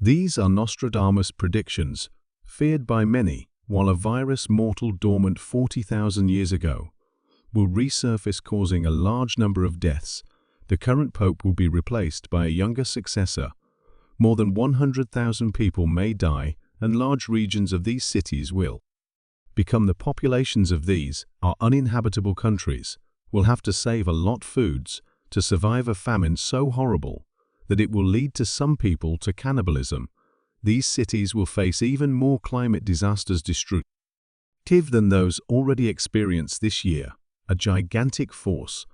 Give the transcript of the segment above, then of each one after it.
These are Nostradamus' predictions, feared by many, while a virus mortal dormant 40,000 years ago will resurface, causing a large number of deaths. The current pope will be replaced by a younger successor. More than 100,000 people may die, and large regions of these cities will become the populations of these are uninhabitable countries, will have to save a lot foods to survive a famine so horrible that it will lead to some people to cannibalism. These cities will face even more climate disasters destructive than those already experienced this year. A gigantic force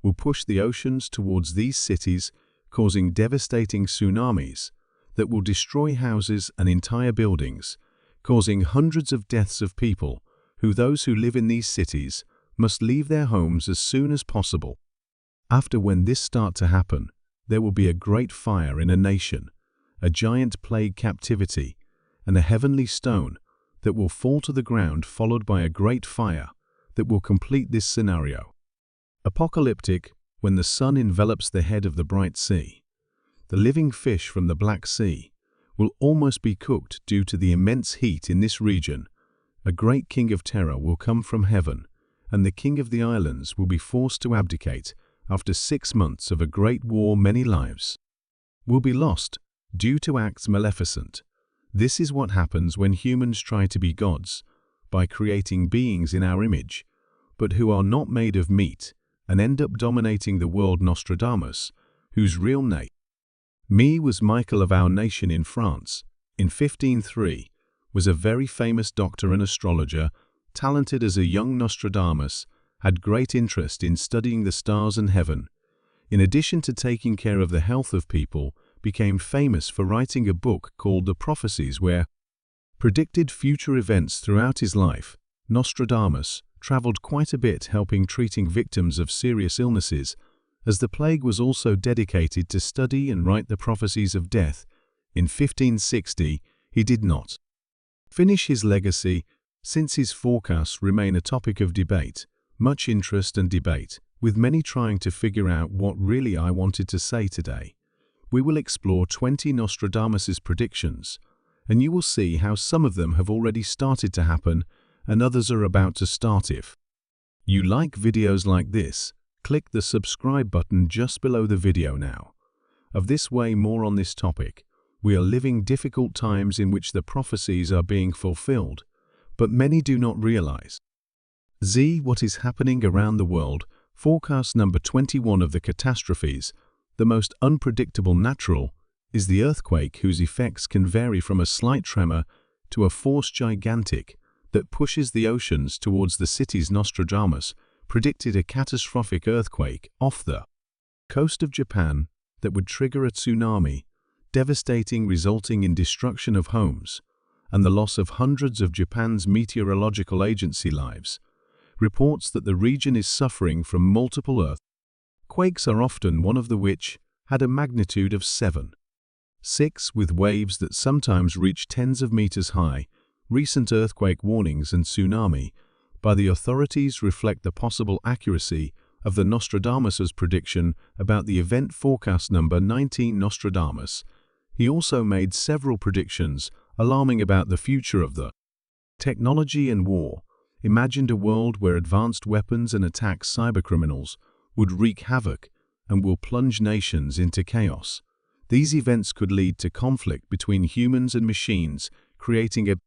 will push the oceans towards these cities, causing devastating tsunamis that will destroy houses and entire buildings, causing hundreds of deaths of people those who live in these cities must leave their homes as soon as possible. After when this starts to happen, there will be a great fire in a nation, a giant plague captivity, and a heavenly stone that will fall to the ground, followed by a great fire that will complete this scenario. Apocalyptic, when the sun envelops the head of the bright sea. The living fish from the Black Sea will almost be cooked due to the immense heat in this region. A great king of terror will come from heaven, and the king of the islands will be forced to abdicate. After 6 months of a great war, many lives will be lost due to acts maleficent. This is what happens when humans try to be gods, by creating beings in our image, but who are not made of meat, and end up dominating the world. Nostradamus, whose real name was Michael of our nation in France, in 1503, was a very famous doctor and astrologer. Talented as a young Nostradamus, had great interest in studying the stars and heaven. In addition to taking care of the health of people, became famous for writing a book called The Prophecies, where predicted future events throughout his life. Nostradamus traveled quite a bit, helping treating victims of serious illnesses, as the plague was also dedicated to study and write the prophecies of death. In 1560, he did not finish his legacy, since his forecasts remain a topic of debate, much interest and debate, with many trying to figure out what really I wanted to say today. We will explore 20 Nostradamus' predictions, and you will see how some of them have already started to happen and others are about to start. If you like videos like this, click the subscribe button just below the video now. Of this way, more on this topic. We are living difficult times in which the prophecies are being fulfilled, but many do not realize what is happening around the world. Forecast number 21 of the catastrophes, the most unpredictable natural, is the earthquake, whose effects can vary from a slight tremor to a force gigantic that pushes the oceans towards the cities. Nostradamus predicted a catastrophic earthquake off the coast of Japan that would trigger a tsunami, devastating, resulting in destruction of homes and the loss of hundreds of Japan's meteorological agency lives. Reports that the region is suffering from multiple earthquakes are often one of the which had a magnitude of 7.6, with waves that sometimes reach tens of meters high. Recent earthquake warnings and tsunami by the authorities reflect the possible accuracy of the Nostradamus' prediction about the event. Forecast number 19. Nostradamus. He also made several predictions alarming about the future of the technology and war. Imagined a world where advanced weapons and attacks, cybercriminals, would wreak havoc and will plunge nations into chaos. These events could lead to conflict between humans and machines, creating a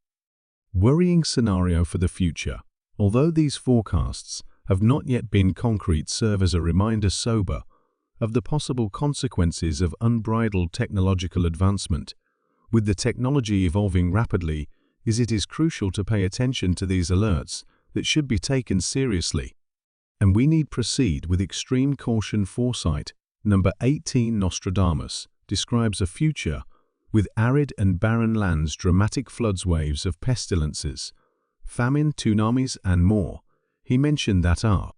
worrying scenario for the future. Although these forecasts have not yet been concrete, serve as a reminder sober of the possible consequences of unbridled technological advancement. With the technology evolving rapidly, it is crucial to pay attention to these alerts that should be taken seriously, and we need proceed with extreme caution. Foresight number 18. Nostradamus describes a future with arid and barren lands, dramatic floods, waves of pestilences, famine, tsunamis, and more. He mentioned that our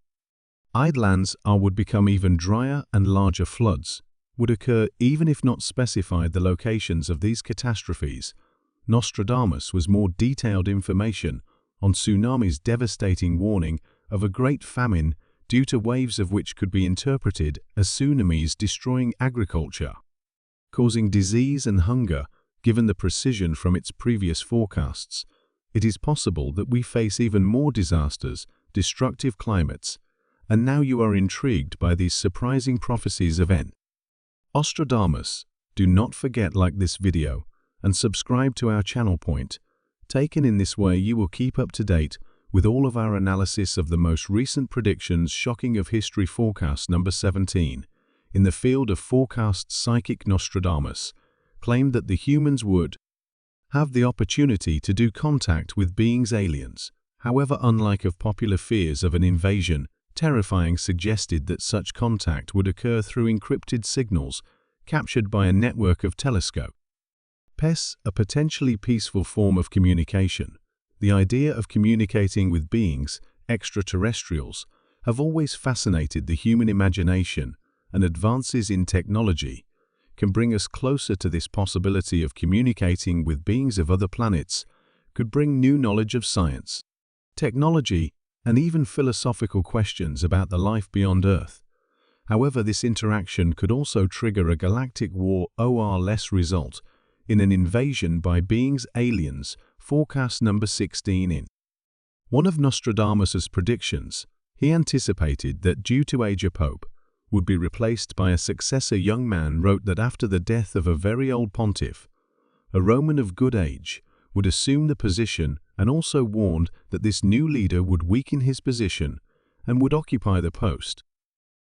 lands would become even drier, and larger floods would occur even if not specified the locations of these catastrophes. Nostradamus was more detailed information on tsunamis, devastating warning of a great famine due to waves of which could be interpreted as tsunamis destroying agriculture, causing disease and hunger, given the precision from its previous forecasts, it is possible that we face even more disasters, destructive climates, and now you are intrigued by these surprising prophecies of Nostradamus. Do not forget like this video and subscribe to our channel point. Taken in this way, you will keep up to date with all of our analysis of the most recent predictions. Shocking of history forecast number 17. In the field of forecasts, psychic Nostradamus claimed that the humans would have the opportunity to do contact with beings aliens. However, unlike of popular fears of an invasion, terrifying suggested that such contact would occur through encrypted signals captured by a network of telescopes. A potentially peaceful form of communication. The idea of communicating with beings, extraterrestrials, have always fascinated the human imagination, and advances in technology can bring us closer to this possibility of communicating with beings of other planets, could bring new knowledge of science, technology, and even philosophical questions about the life beyond Earth. However, this interaction could also trigger a galactic war or less result in an invasion by beings aliens. Forecast number 16. In one of Nostradamus's predictions, he anticipated that due to age a pope would be replaced by a successor. Young man wrote that after the death of a very old pontiff, a Roman of good age would assume the position, and also warned that this new leader would weaken his position and would occupy the post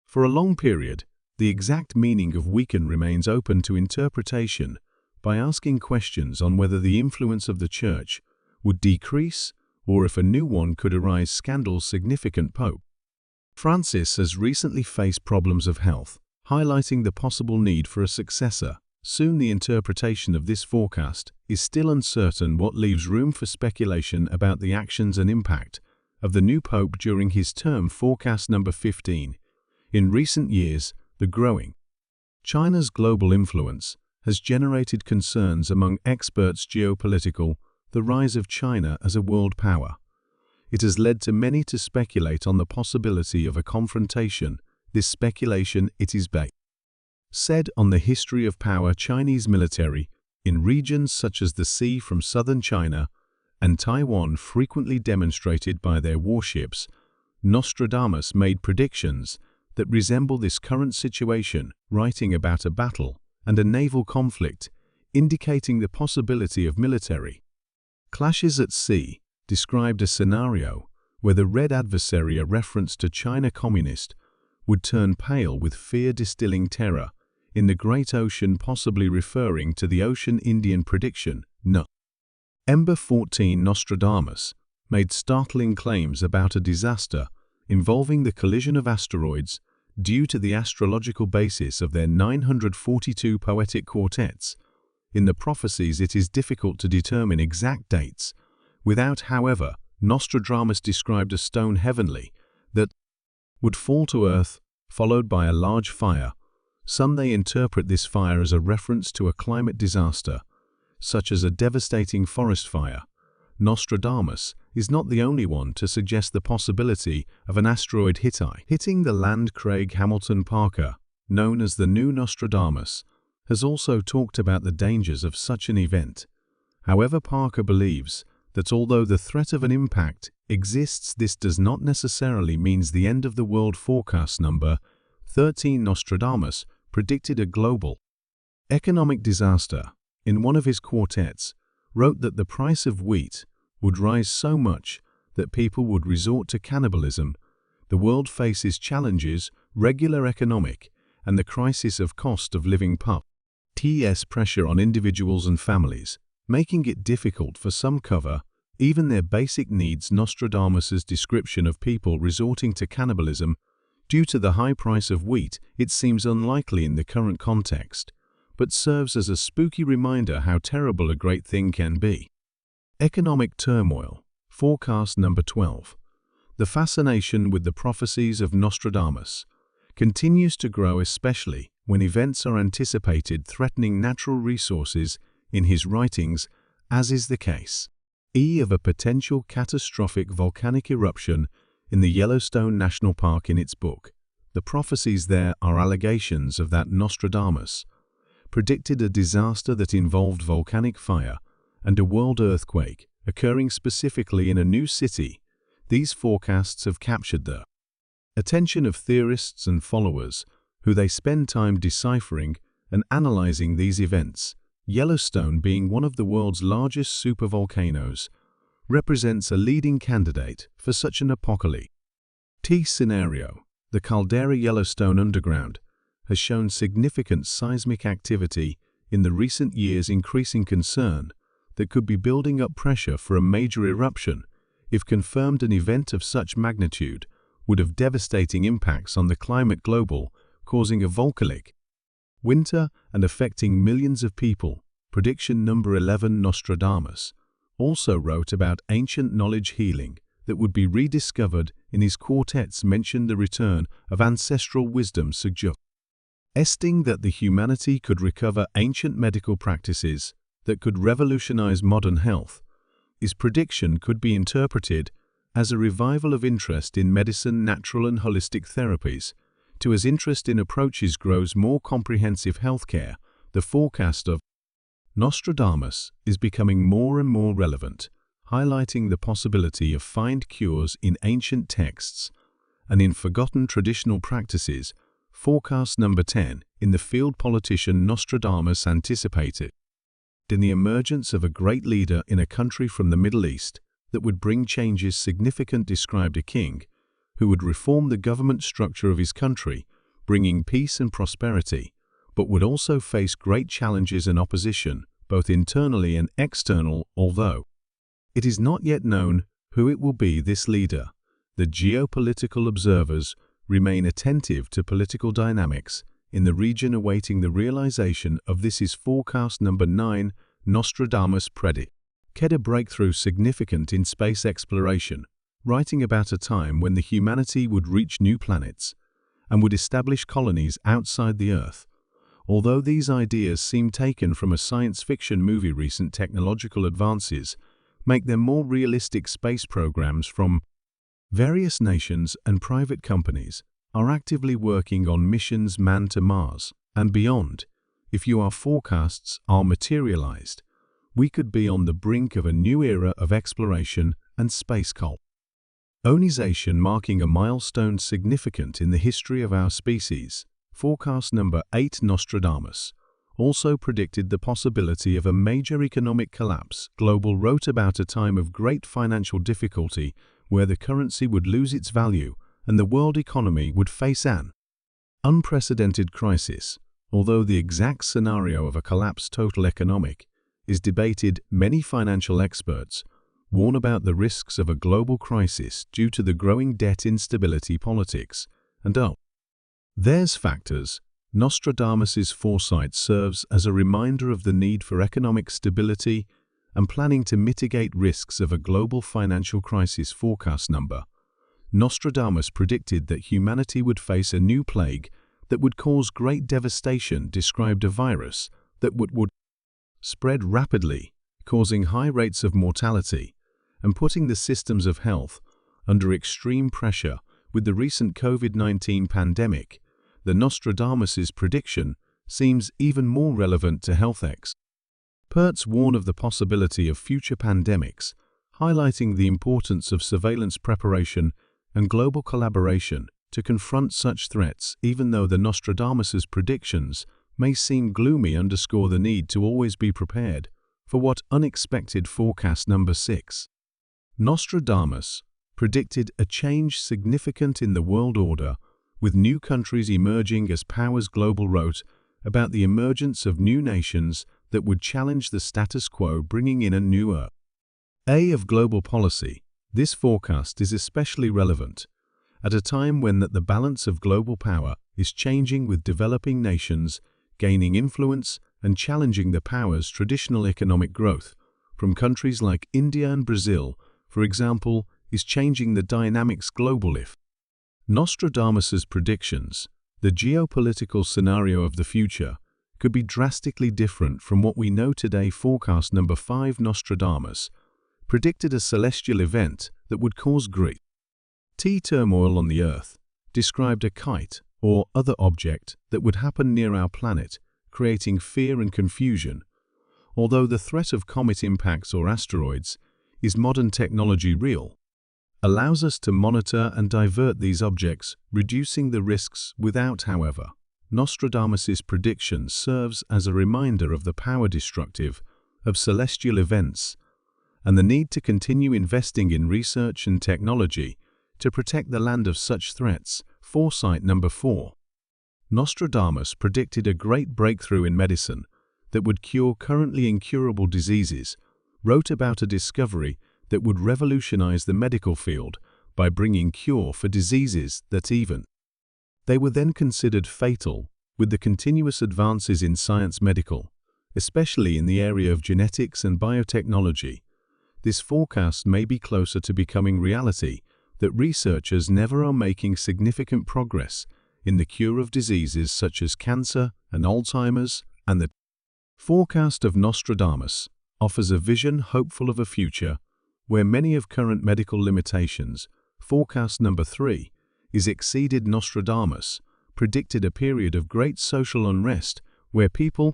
for a long period. The exact meaning of weaken remains open to interpretation by asking questions on whether the influence of the Church would decrease or if a new one could arise. Scandals. Significant Pope Francis has recently faced problems of health, highlighting the possible need for a successor. Soon the interpretation of this forecast is still uncertain, what leaves room for speculation about the actions and impact of the new pope during his term. Forecast number 15. In recent years, the growing China's global influence has generated concerns among experts. Geopolitical, the rise of China as a world power. It has led to many to speculate on the possibility of a confrontation. This speculation it is based said on the history of power. Chinese military in regions such as the sea from southern China and Taiwan frequently demonstrated by their warships. Nostradamus made predictions that resemble this current situation, writing about a battle and a naval conflict, indicating the possibility of military clashes at sea. Described a scenario where the red adversary, a reference to China communist, would turn pale with fear, distilling terror in the great ocean, possibly referring to the Ocean Indian prediction. November 14. Nostradamus made startling claims about a disaster involving the collision of asteroids due to the astrological basis of their 942 poetic quartets. In the prophecies, it is difficult to determine exact dates. Without, however, Nostradamus described a stone heavenly that would fall to earth, followed by a large fire. Some they interpret this fire as a reference to a climate disaster, such as a devastating forest fire. Nostradamus is not the only one to suggest the possibility of an asteroid hitting the land. Craig Hamilton Parker, known as the New Nostradamus, has also talked about the dangers of such an event. However, Parker believes that although the threat of an impact exists, this does not necessarily mean the end of the world. Forecast number 13. Nostradamus predicted a global economic disaster. In one of his quartets, wrote that the price of wheat would rise so much that people would resort to cannibalism. The world faces challenges, regular economic, and the crisis of cost of living puts pressure on individuals and families, making it difficult for some cover even their basic needs. Nostradamus's description of people resorting to cannibalism due to the high price of wheat, it seems unlikely in the current context, but serves as a spooky reminder how terrible a great thing can be. Economic turmoil. Forecast number 12. The fascination with the prophecies of Nostradamus continues to grow, especially when events are anticipated threatening natural resources in his writings, as is the case of a potential catastrophic volcanic eruption in the Yellowstone National Park. In its book, The Prophecies, there are allegations of that Nostradamus predicted a disaster that involved volcanic fire and a world earthquake occurring specifically in a new city. These forecasts have captured the attention of theorists and followers, who they spend time deciphering and analyzing these events. Yellowstone, being one of the world's largest supervolcanoes, represents a leading candidate for such an apocalyptic scenario. The caldera Yellowstone underground has shown significant seismic activity in the recent years, increasing concern that could be building up pressure for a major eruption. If confirmed, an event of such magnitude would have devastating impacts on the climate global, causing a volcanic winter and affecting millions of people. Prediction number 11. Nostradamus also wrote about ancient knowledge healing that would be rediscovered. In his quartets mentioned the return of ancestral wisdom, suggesting that the humanity could recover ancient medical practices that could revolutionize modern health. His prediction could be interpreted as a revival of interest in medicine, natural and holistic therapies. As interest in approaches grows more comprehensive healthcare, the forecast of Nostradamus is becoming more and more relevant, highlighting the possibility of find cures in ancient texts and in forgotten traditional practices. Forecast number 10. In the field, politician Nostradamus anticipated in the emergence of a great leader in a country from the Middle East that would bring changes significant. Described a king who would reform the government structure of his country, bringing peace and prosperity, but would also face great challenges and opposition, both internally and external. Although it is not yet known who it will be, this leader, the geopolitical observers remain attentive to political dynamics in the region, awaiting the realization of this. Is forecast number 9. Nostradamus predicted a breakthrough significant in space exploration, writing about a time when the humanity would reach new planets and would establish colonies outside the Earth. Although these ideas seem taken from a science fiction movie, recent technological advances make them more realistic. Space programs from various nations and private companies are actively working on missions manned to Mars and beyond. If your forecasts are materialized, we could be on the brink of a new era of exploration and space colonization, marking a milestone significant in the history of our species. Forecast number 8. Nostradamus also predicted the possibility of a major economic collapse. Global wrote about a time of great financial difficulty where the currency would lose its value and the world economy would face an unprecedented crisis. Although the exact scenario of a collapse total economic is debated, many financial experts warn about the risks of a global crisis due to the growing debt, instability, politics, and there's factors. Nostradamus's foresight serves as a reminder of the need for economic stability and planning to mitigate risks of a global financial crisis. Forecast number. Nostradamus predicted that humanity would face a new plague that would cause great devastation. Described a virus that would spread rapidly, causing high rates of mortality and putting the systems of health under extreme pressure. With the recent COVID-19 pandemic, the Nostradamus's prediction seems even more relevant to health experts warn of the possibility of future pandemics, highlighting the importance of surveillance preparation and global collaboration to confront such threats. Even though the Nostradamus's predictions may seem gloomy, underscore the need to always be prepared for what unexpected. Forecast number 6. Nostradamus predicted a change significant in the world order, with new countries emerging as powers. Global wrote about the emergence of new nations that would challenge the status quo, bringing in a new era of global policy. This forecast is especially relevant at a time when the balance of global power is changing, with developing nations gaining influence and challenging the power's traditional economic growth. From countries like India and Brazil, for example, is changing the dynamics global. If Nostradamus's predictions, the geopolitical scenario of the future could be drastically different from what we know today. Forecast number 5. Nostradamus predicted a celestial event that would cause great turmoil on the Earth. Described a kite or other object that would happen near our planet, creating fear and confusion. Although the threat of comet impacts or asteroids is modern technology real, allows us to monitor and divert these objects, reducing the risks without, however. Nostradamus' prediction serves as a reminder of the power destructive of celestial events and the need to continue investing in research and technology to protect the land of such threats. Foresight number 4. Nostradamus predicted a great breakthrough in medicine that would cure currently incurable diseases, wrote about a discovery that would revolutionize the medical field by bringing cure for diseases that even they were then considered fatal. With the continuous advances in science medical, especially in the area of genetics and biotechnology, this forecast may be closer to becoming reality, that researchers never are making significant progress in the cure of diseases such as cancer and Alzheimer's, and the forecast of Nostradamus offers a vision hopeful of a future where many of current medical limitations. Forecast number 3 is exceeded. Nostradamus predicted a period of great social unrest where people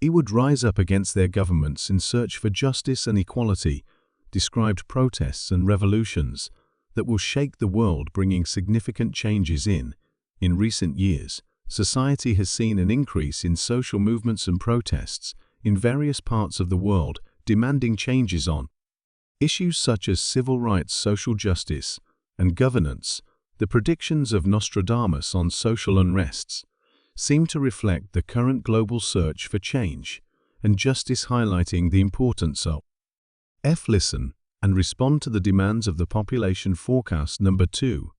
would rise up against their governments in search for justice and equality, described protests and revolutions that will shake the world, bringing significant changes in recent years. Society has seen an increase in social movements and protests in various parts of the world, demanding changes on issues such as civil rights, social justice, and governance. The predictions of Nostradamus on social unrests seem to reflect the current global search for change and justice, highlighting the importance of listen and respond to the demands of the population. Forecast number 2.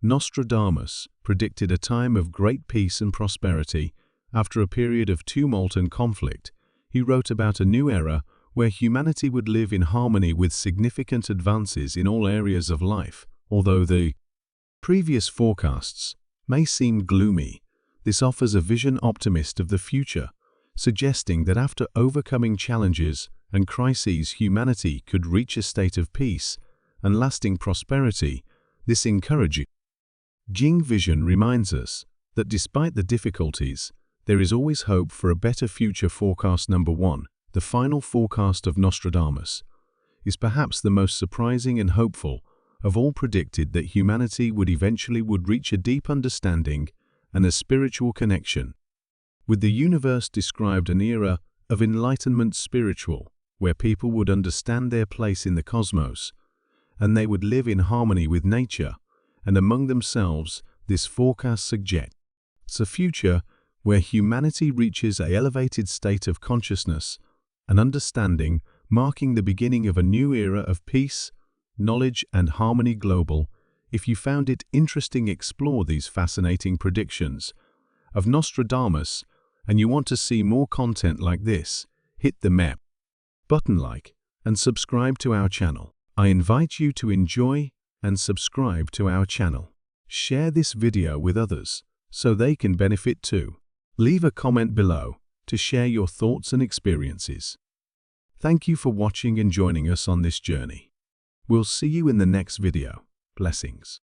Nostradamus predicted a time of great peace and prosperity after a period of tumult and conflict. He wrote about a new era where humanity would live in harmony with significant advances in all areas of life. Although the previous forecasts may seem gloomy, this offers a vision optimist of the future, suggesting that after overcoming challenges and crises, humanity could reach a state of peace and lasting prosperity. This encouraging vision reminds us that despite the difficulties, there is always hope for a better future. Forecast number 1. The final forecast of Nostradamus is perhaps the most surprising and hopeful of all. Predicted that humanity would eventually reach a deep understanding and a spiritual connection with the universe. Described an era of enlightenment, spiritual, where people would understand their place in the cosmos and they would live in harmony with nature and among themselves. This forecast suggests a future where humanity reaches an elevated state of consciousness and understanding, marking the beginning of a new era of peace, knowledge, and harmony. Global. If you found it interesting, explore these fascinating predictions of Nostradamus, and you want to see more content like this, hit the button, like, and subscribe to our channel. I invite you to enjoy and subscribe to our channel. Share this video with others so they can benefit too. Leave a comment below to share your thoughts and experiences. Thank you for watching and joining us on this journey. We'll see you in the next video. Blessings.